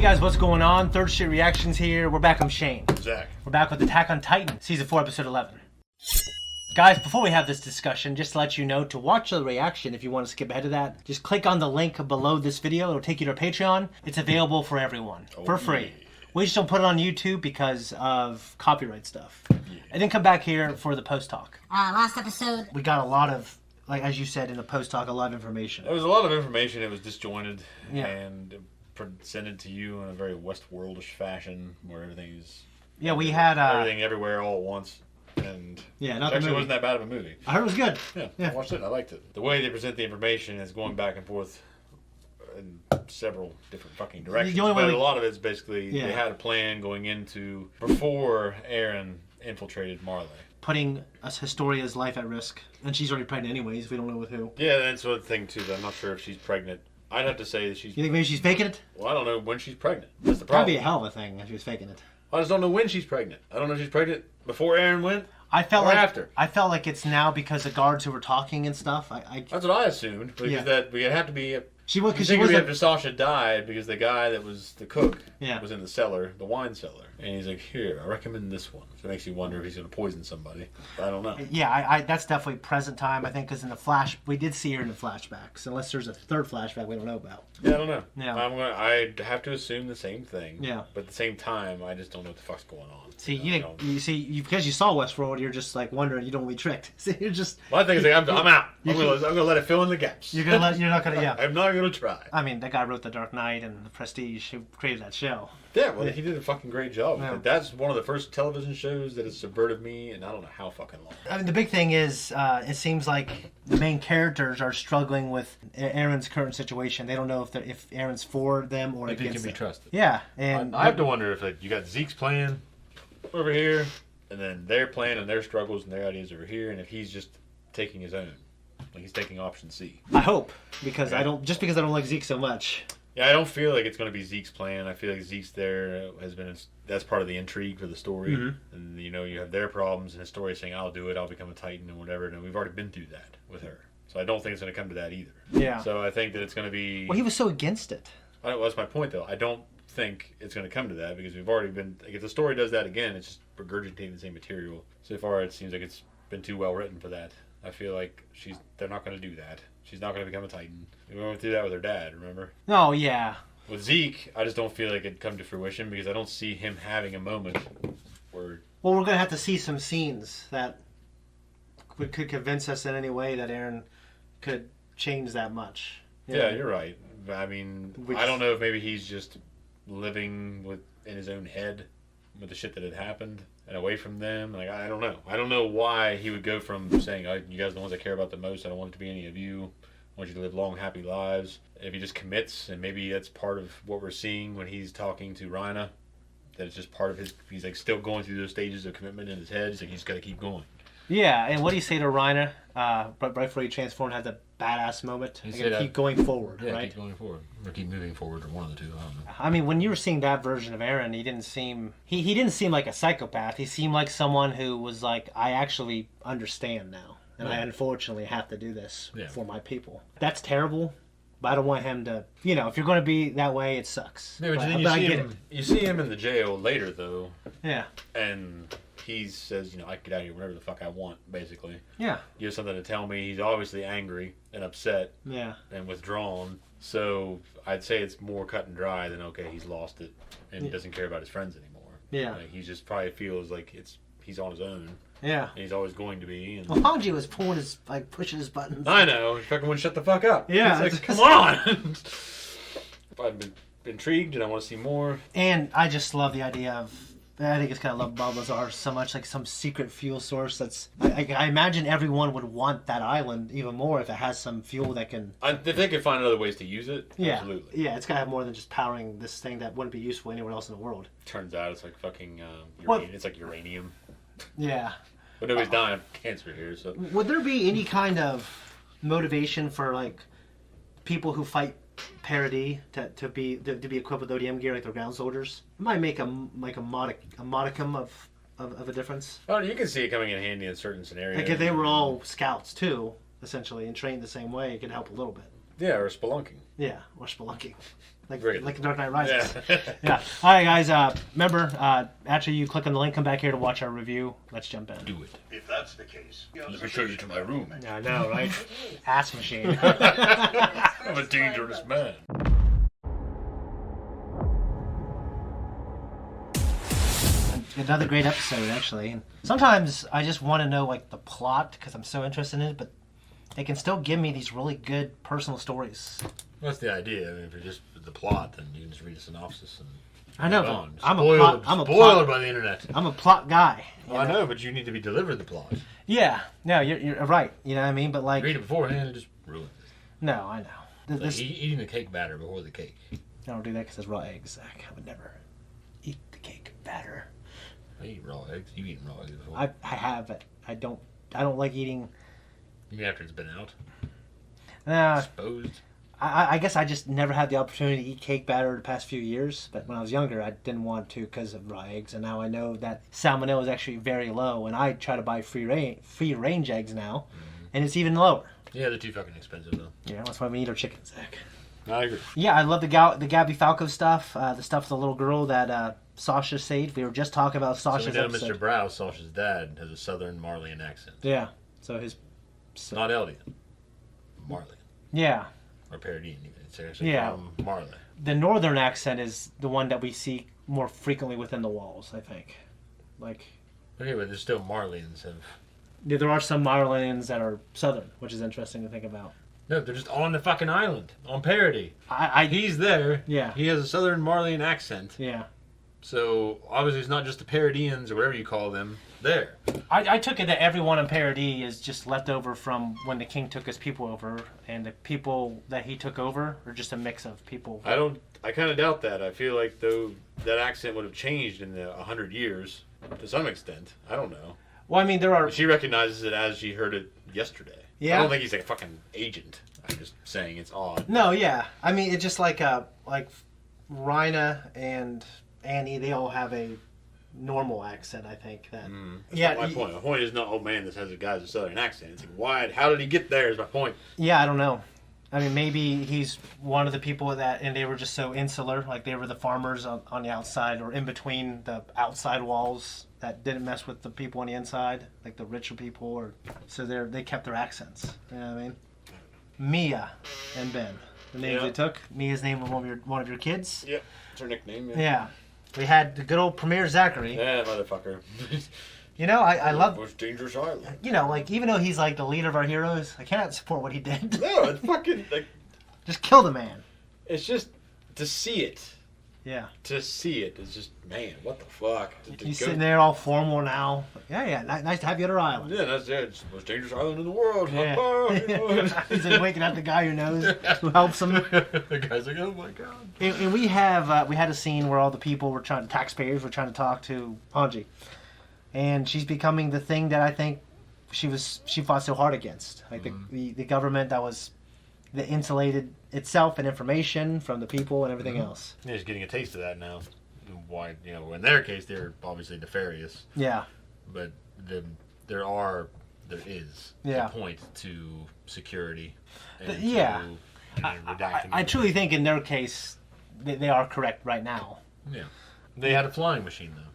Hey guys, what's going on? Third Street Reactions here. We're back. I'm Shane. Zach. We're back with Attack on Titan, Season 4, Episode 11. Guys, before we have this discussion, just to let you know, to watch the reaction, if you want to skip ahead of that, just click on the link below this video. It'll take you to our Patreon. It's available for everyone, for free. We just don't put it on YouTube because of copyright stuff. And then come back here for the post-talk. Last episode, We got a lot of, like as you said in the post-talk, a lot of information. There was a lot of information. It was disjointed Yeah. and presented to you in a very Westworldish fashion, where everything is We had everything everywhere all at once. And yeah, it not the actually movie. wasn't that bad of a movie. I heard it was good. Yeah, I watched it. I liked it. The way they present the information is going back and forth in several different fucking directions. The only way but we- a lot of it's basically Yeah. they had a plan going into before Eren infiltrated Marley. Putting Historia's life at risk, and she's already pregnant anyways. We don't know with who. Yeah, that's one thing too. That I'm not sure if she's pregnant. I'd have to say that she's. You think maybe she's faking it? Well, I don't know when she's pregnant. That's the That'd problem. be a hell of a thing if she was faking it. I just don't know when she's pregnant. I don't know if she's pregnant before Eren went. I felt Or like after. I felt like it's now because the guards who were talking and stuff. That's what I assumed. Because Yeah. that we have to be. She was because she Because was after Sasha died, because the guy that was the cook was in the cellar, the wine cellar, and he's like, "Here, I recommend this one." So it makes you wonder if he's going to poison somebody. I don't know. Yeah, I that's definitely present time. I think because in the flash we did see her in the flashbacks. Unless there's a third flashback we don't know about. Yeah, I don't know. Yeah. I have to assume the same thing. Yeah. But at the same time, I just don't know what the fuck's going on. See, because you saw Westworld, you're just like wondering. You don't want to be tricked. See, you're just. My thing is, like, I'm out. I'm gonna let it fill in the gaps. You're not gonna. Yeah. I'm not gonna try. I mean, that guy wrote The Dark Knight and The Prestige. Who created that show? Yeah, well, he did a fucking great job. Yeah. That's one of the first television shows that has subverted me, and I don't know how fucking long. I mean, the big thing is, it seems like the main characters are struggling with Eren's current situation. They don't know if Eren's for them or If he against can be them. trusted. Yeah, and I have to wonder if you got Zeke's plan over here, and then their plan and their struggles and their ideas over here, and if he's just taking his own, like he's taking option C. I hope because Okay. I don't like Zeke so much. Yeah, I don't feel like it's going to be Zeke's plan. I feel like Zeke's there has been that's part of the intrigue for the story, and you have their problems, and Historia saying, "I'll do it, I'll become a Titan," and whatever. And we've already been through that with her, so I don't think it's going to come to that either. Yeah. So I think that it's going to be. Well, he was so against it. Well, that's my point, though. I don't think it's going to come to that because we've already been. Like, if the story does that again, it's just regurgitating the same material. So far, it seems like it's been too well written for that. I feel like they're not going to do that. She's not going to become a Titan. We went through that with her dad. Remember? Oh yeah. With Zeke, I just don't feel like it'd come to fruition because I don't see him having a moment where. Well, we're gonna have to see some scenes that could convince us in any way that Eren could change that much. Yeah, you're right. I mean, I don't know if maybe he's just living in his own head with the shit that had happened and away from them. Like, I don't know. I don't know why he would go from saying, "Oh, you guys are the ones I care about the most. I don't want it to be any of you. I want you to live long, happy lives." If he just commits, and maybe that's part of what we're seeing when he's talking to Rhina, that it's just part of he's like still going through those stages of commitment in his head. He's like, he's got to keep going. Yeah, and what do you say to Reiner? Right before he transformed, had the badass moment. He I said, gotta keep going forward, Yeah, right? keep going forward. Or keep moving forward, or one of the two. I don't know. I mean, when you were seeing that version of Eren, he didn't seem he didn't seem like a psychopath. He seemed like someone who was like, I actually understand now, and I unfortunately have to do this for my people. That's terrible, but I don't want him to. If you're going to be that way, it sucks. Yeah, but then you see him in the jail later, though. Yeah. And he says, I can get out of here whenever the fuck I want, basically. Yeah. You have something to tell me. He's obviously angry and upset. Yeah. And withdrawn. So I'd say it's more cut and dry than, okay, he's lost it and he doesn't care about his friends anymore. Yeah. Like, he just probably feels like he's on his own. Yeah. And he's always going to be. And Well, Hanji was pushing his buttons. I know. He fucking wouldn't shut the fuck up. Yeah. It's like, come on! I've been intrigued and I want to see more. And I just love the idea of. I think it's kind of love Bob Lazar so much, like some secret fuel source that's... I imagine everyone would want that island even more if it has some fuel that can... If they could find other ways to use it, Yeah, absolutely. yeah, it's got to have more than just powering this thing that wouldn't be useful anywhere else in the world. Turns out it's like fucking it's like uranium. Yeah. But nobody's dying of cancer here, so... Would there be any kind of motivation for, like, people who fight parody to be equipped with ODM gear like the ground soldiers? It might make a modicum of a difference. Oh, you can see it coming in handy in certain scenarios. Like if they were all scouts too, essentially, and trained the same way, it could help a little bit. Yeah, or spelunking. Yeah, or spelunking. Great. Like Dark Knight Rises. Yeah. Yeah. All right, guys. Remember, after you click on the link, come back here to watch our review. Let's jump in. Do it. If that's the case, Let me show you to my room. Yeah, I know, right? Ass machine. I'm a dangerous man. Another great episode, actually. And sometimes I just want to know like the plot because I'm so interested in it, but they can still give me these really good personal stories. That's the idea. I mean, if it's just the plot, then you can just read a synopsis and I know. move on. I'm a Spoiled by the internet. I'm a plot guy. Well, I know, but you need to be delivered the plot. Yeah. No, you're right. You know what I mean? But like, Read it beforehand and just ruin it. no, I know. Like eating the cake batter before the cake. I don't do that because it's raw eggs, Zach. I would never eat the cake batter. I eat raw eggs. You've eaten raw eggs before. I have it. I don't like eating. You mean after it's been out? Exposed? I guess I just never had the opportunity to eat cake batter the past few years. But when I was younger, I didn't want to because of raw eggs. And now I know that salmonella is actually very low. And I try to buy free range eggs now. And it's even lower. Yeah, they're too fucking expensive, though. Yeah, that's why we eat our chicken, Zach. I agree. Yeah, I love the Gabi Falco stuff. The stuff with the little girl that Sasha saved. We were just talking about Sasha's So we know episode. Mr. Brow, Sasha's dad, has a southern Marleyan accent. Yeah. So his... Not Eldian. Marleyan. Yeah. Or Parodian, even. It's actually Yeah. from Marley. The northern accent is the one that we see more frequently within the walls, I think. Like... Okay, but there's still Marleyans have... Yeah, there are some Marleyans that are southern, which is interesting to think about. No, they're just on the fucking island. On Parody. He's He's there. Yeah. He has a southern Marleyan accent. Yeah. So, obviously it's not just the Parodians, or whatever you call them, there. I took it that everyone in Parody is just left over from when the king took his people over, and the people that he took over are just a mix of people. I kind of doubt that. I feel like, though, that accent would have changed in the 100 years, to some extent. I don't know. Well, I mean, there are... She recognizes it as she heard it yesterday. Yeah. I don't think he's like a fucking agent. I'm just saying it's odd. No, yeah. I mean, it's just like Rhina and Annie, they all have a normal accent, I think. That's not my point. My point is not, oh man, this has a guy's a southern accent. It's like, why? How did he get there is my point. Yeah, I don't know. I mean, maybe he's one of the people that, and they were just so insular, like they were the farmers on the outside or in between the outside walls that didn't mess with the people on the inside, like the richer people, or so they kept their accents. You know what I mean? Mia and Ben, the names they took. Mia's name was one of your kids. Yep, it's her nickname. Yeah, we had the good old Premier Zachary. Yeah, motherfucker. You know, I love. Most dangerous island. You know, like even though he's like the leader of our heroes, I cannot support what he did. No, it's fucking like. Just kill the man. It's just to see it. Yeah. To see it is just, man, what the fuck? He's sitting there all formal now. Yeah, nice to have you at our island. Yeah, that's it. It's the most dangerous island in the world. Yeah. He's like waking up the guy who knows, who helps him. The guy's like, oh my god. And we had a scene where all the people taxpayers were trying to talk to Hanji. And she's becoming the thing that I think she fought so hard against. Like the government that was that insulated itself and information from the people and everything else. Yeah, he's getting a taste of that now. Why, in their case, they're obviously nefarious. Yeah. But there is Yeah. a point to security. And yeah. to, redacting. I truly think in their case, they are correct right now. Yeah. They had a flying machine, though.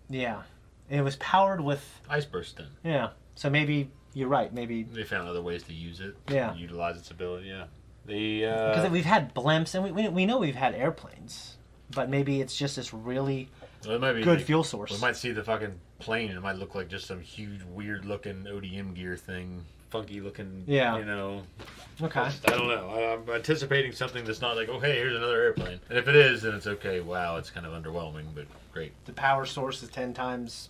Yeah. It was powered with... Ice burst then. Yeah. So maybe you're right. Maybe... They found other ways to use it. Yeah. Utilize its ability, yeah. Because we've had blimps, and we know we've had airplanes. But maybe it's just this really good fuel source. We might see the fucking plane, and it might look like just some huge, weird-looking ODM gear thing. Funky-looking, Yeah. I Okay. don't know. I'm anticipating something that's not like, Oh, hey, here's another airplane. And if it is, then it's okay. Wow, it's kind of underwhelming, but great. The power source is 10 times...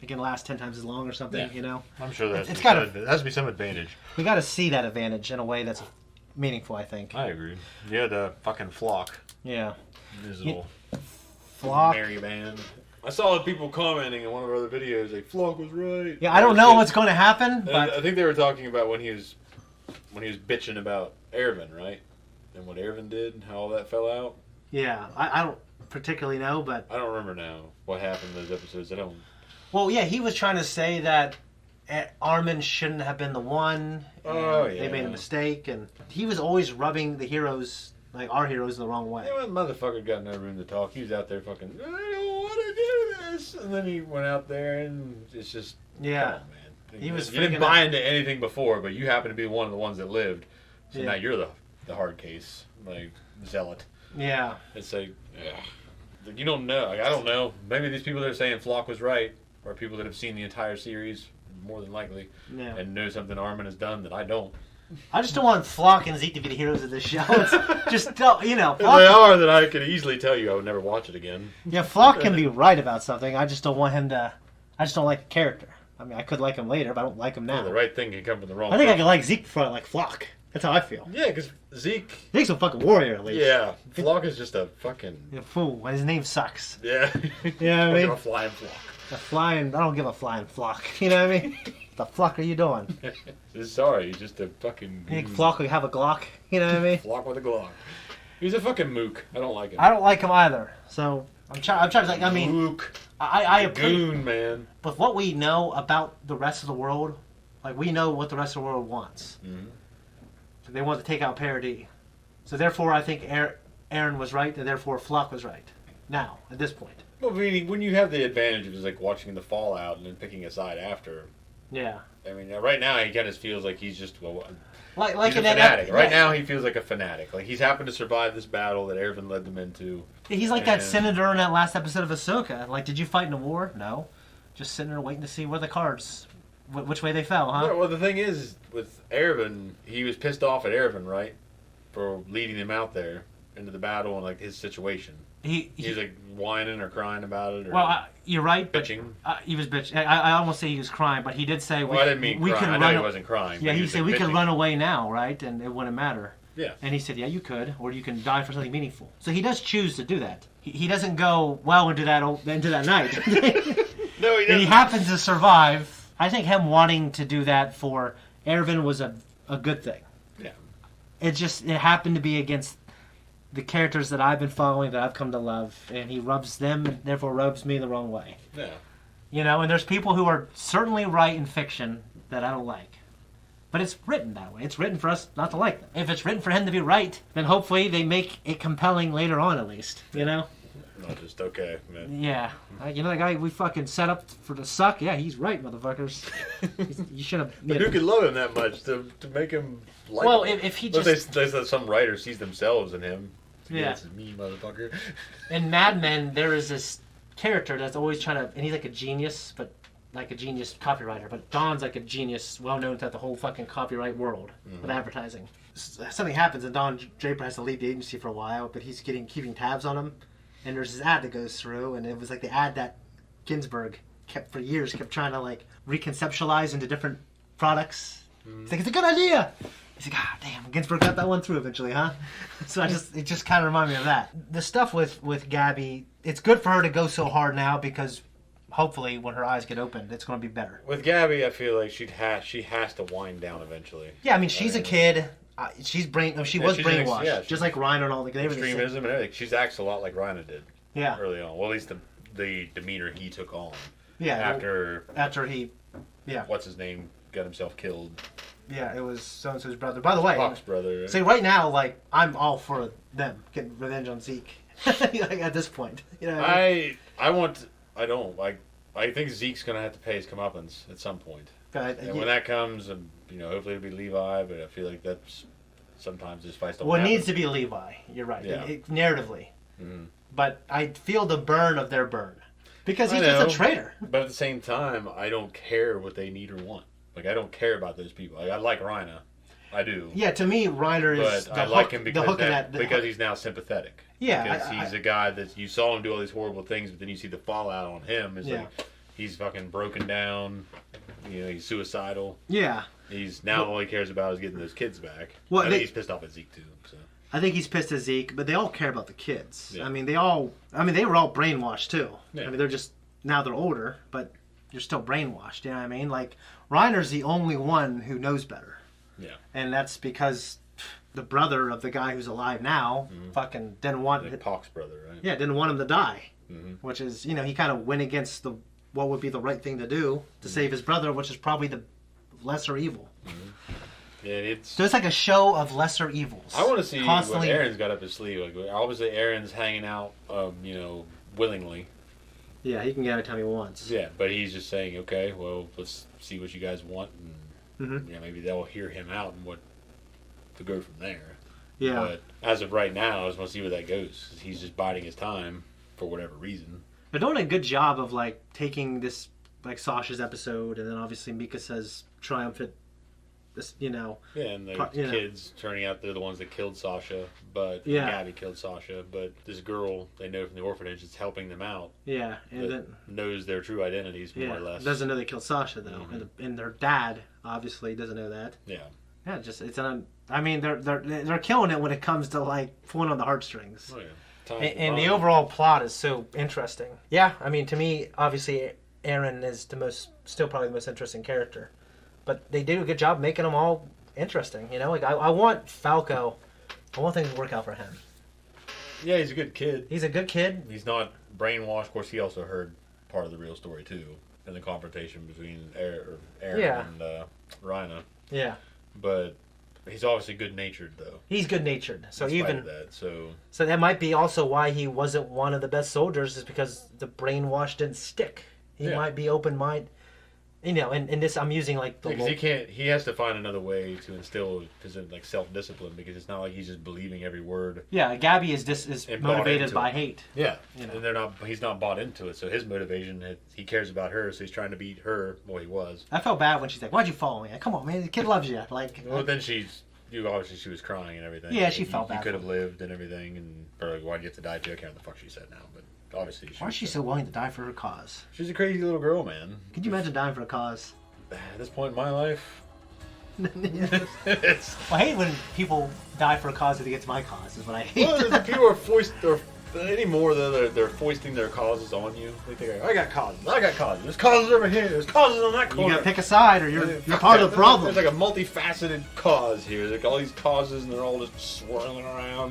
It can last 10 times as long or something, Yeah. I'm sure that there has to be some advantage. We got to see that advantage in a way that's meaningful, I think. I agree. Yeah, the fucking flock. Yeah. Visible. Flock. Merry band. I saw people commenting in one of our other videos, like, Flock was right. Yeah, I don't know what's going to happen, but... I think they were talking about when he was bitching about Eren, right? And what Eren did and how all that fell out. Yeah, I don't particularly know, but... I don't remember now what happened in those episodes. I don't... Well, yeah, he was trying to say that Armin shouldn't have been the one. Oh, yeah. They made a mistake, and he was always rubbing the heroes, like our heroes, the wrong way. Yeah, well, motherfucker got no room to talk. He was out there fucking, I don't want to do this. And then he went out there, and it's just, yeah. come on, man. He was you didn't buy into anything before, but you happen to be one of the ones that lived. So now you're the hard case, like, zealot. Yeah. It's like, you don't know. Like, I don't know. Maybe these people that are saying Floch was right are people that have seen the entire series, more than likely, and know something Armin has done that I don't. I just don't want Floch and Zeke to be the heroes of this show. It's just don't, you know. If they are, then I could easily tell you I would never watch it again. Yeah, Floch can be right about something. I just don't want him to. I just don't like the character. I mean, I could like him later, but I don't like him now. Yeah, the right thing can come from the wrong. I think I could like Zeke before I like Floch. That's how I feel. Yeah, because Zeke. Zeke's a fucking warrior, at least. Yeah, Floch is just a fucking. A fool. His name sucks. Yeah. You know what I mean? A flying Floch. A flying. I don't give a flying Floch. You know what I mean? The fuck are you doing? Sorry, he's just a fucking. You think Floch would have a Glock? You know what I mean? Floch with a Glock. He's a fucking mook. I don't like him. I don't like him either. So I'm trying to like. I mean, mook. I goon, man. With what we know about the rest of the world, like we know what the rest of the world wants. Mm-hmm. So they want to take out Parody. So therefore, I think Eren was right, and therefore Floch was right. Now, at this point. Well, I mean, when you have the advantage of just like watching the fallout and then picking a side after. Yeah. I mean, right now he kind of feels like he's just like he's a fanatic. Right now he feels like a fanatic. Like he's happened to survive this battle that Eren led them into. He's like that senator in that last episode of Ahsoka. Like, did you fight in a war? No. Just sitting there waiting to see where the cards, which way they fell, huh? Yeah, well, the thing is, with Eren, he was pissed off at Eren, right? For leading him out there into the battle and like his situation. He's like whining or crying about it. Or well, you're right. Bitching. He was bitching. I almost say he was crying, but he did say. Well, I didn't mean crying. I know he wasn't crying. Yeah, he said we could run away now, right? And it wouldn't matter. Yeah. And he said, yeah, you could, or you can die for something meaningful. So he does choose to do that. He doesn't go well into that night. No, he doesn't. And he happens to survive. I think him wanting to do that for Eren was a good thing. Yeah. It happened to be against the characters that I've been following, that I've come to love, and he rubs them, and therefore rubs me the wrong way. Yeah. You know, and there's people who are certainly right in fiction that I don't like. But it's written that way. It's written for us not to like them. If it's written for him to be right, then hopefully they make it compelling later on, at least. You know? Not just okay, man. Yeah. You know the guy we fucking set up for the suck? Yeah, he's right, motherfuckers. You should have... But who could love him that much to make him like well, him? If he just... They said some writer sees themselves in him. Yeah. This is me, motherfucker. In Mad Men, there is this character that's always trying to... And he's like a genius, but... Like a genius copywriter, but Don's like a genius, well known throughout the whole fucking copyright world with advertising. Something happens, and Don Draper has to leave the agency for a while, but he's keeping tabs on him. And there's this ad that goes through, and it was like the ad that Ginsberg kept trying to like reconceptualize into different products. He's like, it's a good idea. He's like, ah, damn, Ginsberg got that one through eventually, huh? So it just kind of reminded me of that. The stuff with Gabi, it's good for her to go so hard now because. Hopefully, when her eyes get opened, it's going to be better. With Gabi, I feel like she has to wind down eventually. Yeah, I mean, she's a kid. She was brainwashed, just like Ryan and all the extremism and everything. She acts a lot like Ryan did. Yeah. Early on, well, at least the demeanor he took on. Yeah. After he, yeah. What's his name got himself killed. Yeah, it was so and so's brother. By the way, Spock's brother. Right? See, right now, like I'm all for them getting revenge on Zeke. Like, at this point, you know. I think Zeke's going to have to pay his comeuppance at some point. And when that comes, hopefully it'll be Levi, but I feel like that's sometimes this fights don't Well, it happen. needs to be Levi. You're right. Yeah. Narratively. Mm-hmm. But I feel the burn of their burn. Because he's just a traitor. But at the same time, I don't care what they need or want. Like, I don't care about those people. Like, I like Rhina. I do. Yeah, to me, Reiner is but I like him because he's now sympathetic. Yeah, because he's a guy that you saw him do all these horrible things, but then you see the fallout on him. Is like he's fucking broken down. He's suicidal. Yeah. He's now all he cares about is getting those kids back. Well, I think he's pissed off at Zeke too. So. I think he's pissed at Zeke, but they all care about the kids. Yeah. They were all brainwashed too. Yeah. They're just now they're older, but you're still brainwashed. You know what I mean? Like Reiner's the only one who knows better. Yeah. And that's because the brother of the guy who's alive now fucking didn't want Pock's brother, right? Yeah, didn't want him to die. Mm-hmm. Which is, he kind of went against what would be the right thing to do to save his brother, which is probably the lesser evil. Yeah, so it's like a show of lesser evils. I want to see constantly... what Eren's got up his sleeve. Like, obviously, Eren's hanging out, willingly. Yeah, he can get anytime he wants. Yeah, but he's just saying, okay, well, let's see what you guys want, and maybe they'll hear him out and what to go from there. Yeah. But as of right now, I just want to see where that goes. 'Cause he's just biding his time for whatever reason. They're doing a good job of like taking this, like Sasha's episode, and then obviously Mikasa's triumphant. This, Yeah, and the kids turning out they're the ones that killed Sasha, but Gabi killed Sasha. But this girl they know from the orphanage is helping them out. Yeah, and then knows their true identities more or less. Doesn't know they killed Sasha though, and their dad obviously doesn't know that. Yeah. Yeah, just it's an. I mean, they're killing it when it comes to like pulling on the heartstrings. Oh, yeah. And the overall plot is so interesting. Yeah, I mean, to me, obviously, Eren is still probably the most interesting character. But they do a good job making them all interesting, Like, I want Falco, I want things to work out for him. Yeah, he's a good kid. He's a good kid. He's not brainwashed. Of course, he also heard part of the real story, too, in the confrontation between Eren and Rhina. Yeah. But he's obviously good-natured, though. He's good-natured. So even that, so that might be also why he wasn't one of the best soldiers, is because the brainwash didn't stick. He might be open-minded. And this I'm using like the. Because he has to find another way to instill his like self-discipline, because it's not like he's just believing every word. Yeah, Gabi is motivated by hate. Yeah, and he's not bought into it. So his motivation, he cares about her, so he's trying to beat her. Well, he was. I felt bad when she's like, "Why'd you follow me? Come on, man, the kid loves you." Like. Well, then she was crying and everything. Yeah, she felt bad. You could have lived and everything, and like, why'd you have to die too? I can't remember the fuck she said now, but. Obviously, why is she so willing to die for her cause? She's a crazy little girl, man. Could you imagine dying for a cause? At this point in my life, I hate when people die for a cause that against my cause. Is what I hate. Well, people are anymore. They're foisting their causes on you. They think, I got causes. There's causes over here. There's causes on that corner. You gotta pick a side, or you're part of the problem. There's like a multifaceted cause here. There's like all these causes, and they're all just swirling around.